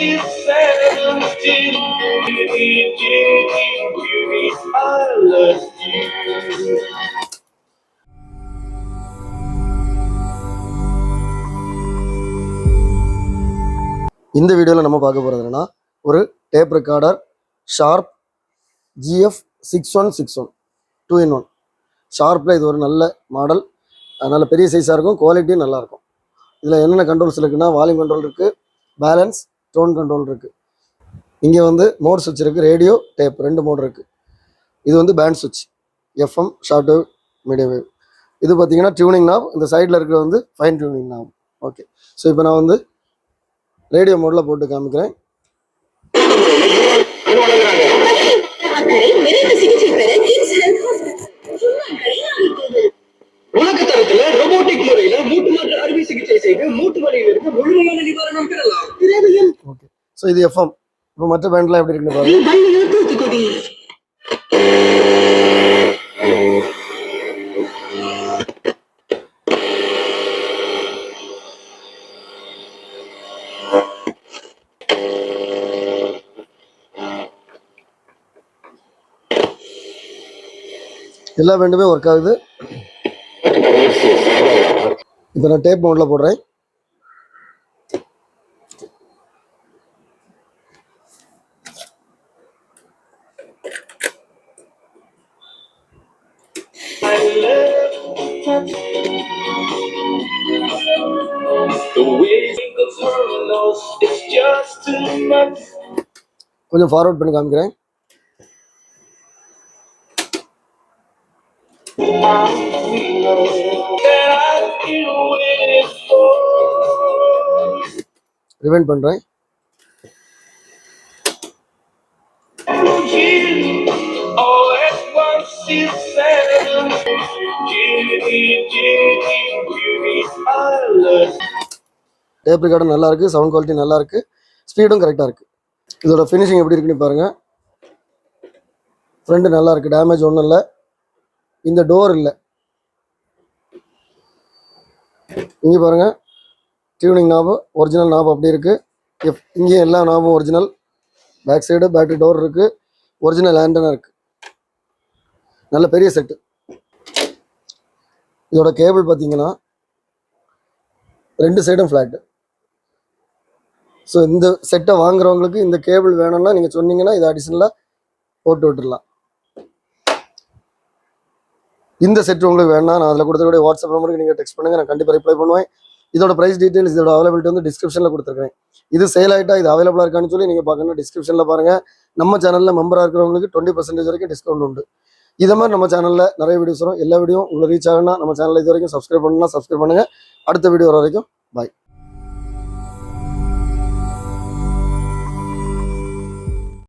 இந்த வீடியோவில் நம்ம பார்க்க போகிறது என்னன்னா, ஒரு tape recorder sharp GF6161 2-in-1. ஷார்ப்பில் இது ஒரு நல்ல மாடல், நல்ல பெரிய சைஸாக இருக்கும், குவாலிட்டியும் நல்லாயிருக்கும். இதில் என்னென்ன கண்ட்ரோல்ஸ் இருக்குன்னா, வால்யூம் கண்ட்ரோல் இருக்குது, பேலன்ஸ், டோன் கண்ட்ரோல் இருக்குது. இங்கே வந்து மோட் சுவிட்ச் இருக்குது, ரேடியோ, டேப் 2 மோட் இருக்குது. இது வந்து பேண்ட் சுவிட்ச், FM, short wave, medium wave. இது பார்த்தீங்கன்னா டியூனிங் நாப், இந்த சைடில் இருக்கிறது வந்து ஃபைன் டியூனிங் நாப். ஓகே, ஸோ இப்போ நான் வந்து ரேடியோ மோடில் போட்டு காமிக்கிறேன். உலக தரத்துல ரோபோட்டிக் முறையில மூட்டு மாற்று அறுவை சிகிச்சை செய்து மூட்டு வலியிலிருந்து முழுமையான நிவாரணம் பெறலாம். ஓகே, ஸோ இது FM. இப்போ மற்ற பேண்ட்லாம் எப்படி இருக்குன்னு பாருங்க. எல்லா பேண்டுமே ஒர்க் ஆகுது. இப்போ நான் டேப் மோடில் போடுறேன். கொஞ்சம் ஃபார்வர்ட் பண்ணி காமிக்கிறேன். ரிவைண்ட் பண்றேன். டேப் ரெக்கார்டர் நல்லா இருக்கு, சவுண்ட் குவாலிட்டி நல்லா இருக்கு, ஸ்பீடும் கரெக்டா இருக்கு. இதோட ஃபினிஷிங் எப்படி இருக்குன்னு பாருங்க. ஃப்ரண்ட் நல்லா இருக்கு, டேமேஜ் ஒன்றும் இல்லை. இந்த டோர் இல்லை. இங்கே பாருங்க, டியூனிங் நாபு, ஒரிஜினல் நாபு அப்படி இருக்கு. இங்கே எல்லா நாபும் original. Back side battery door இருக்கு, ஒரிஜினல் ஆண்டனா இருக்கு. நல்ல பெரிய செட்டு. இதோட கேபிள் பார்த்தீங்கன்னா 2 சைடும் ஃப்ளாட்டு. ஸோ இந்த செட்டை வாங்குறவங்களுக்கு இந்த கேபிள் வேணும்னா நீங்கள் சொன்னீங்கன்னா இதை அடிஷனலாக போட்டு விட்டுடலாம். இந்த செட் உங்களுக்கு வேணா நான் அதில் கொடுத்துக்கூடிய வாட்ஸ்அப் நம்பருக்கு நீங்கள் டெக்ஸ்ட் பண்ணுங்கள், நான் கண்டிப்பாக ரிப்ளை பண்ணுவேன். இதோட ப்ரைஸ் டீட்டெயில்ஸ், இதோட அவைலபிலிட்டி வந்து டிஸ்கிரிப்ஷனில் கொடுத்துருக்கேன். இது சேல் ஆகிட்டா இது அவைலபிளாக இருக்கான்னு சொல்லி நீங்கள் பார்க்கணும், டிஸ்கிரிப்ஷனில் பாருங்கள். நம்ம சேனலில் மெம்பராக இருக்கிறவங்களுக்கு 20% வரைக்கும் டிஸ்கவுண்ட் உண்டு. இதை மாதிரி நம்ம சேனலில் நிறைய வீடியோஸ் வரும். எல்லா வீடியோ உங்களுக்கு ரீச் ஆகுனா நம்ம சேனலில் இது வரைக்கும் சப்ஸ்கிரைப் பண்ணலாம், சப்ஸ்கிரைப் பண்ணுங்கள். அடுத்த வீடியோ வர வரைக்கும் பாய்.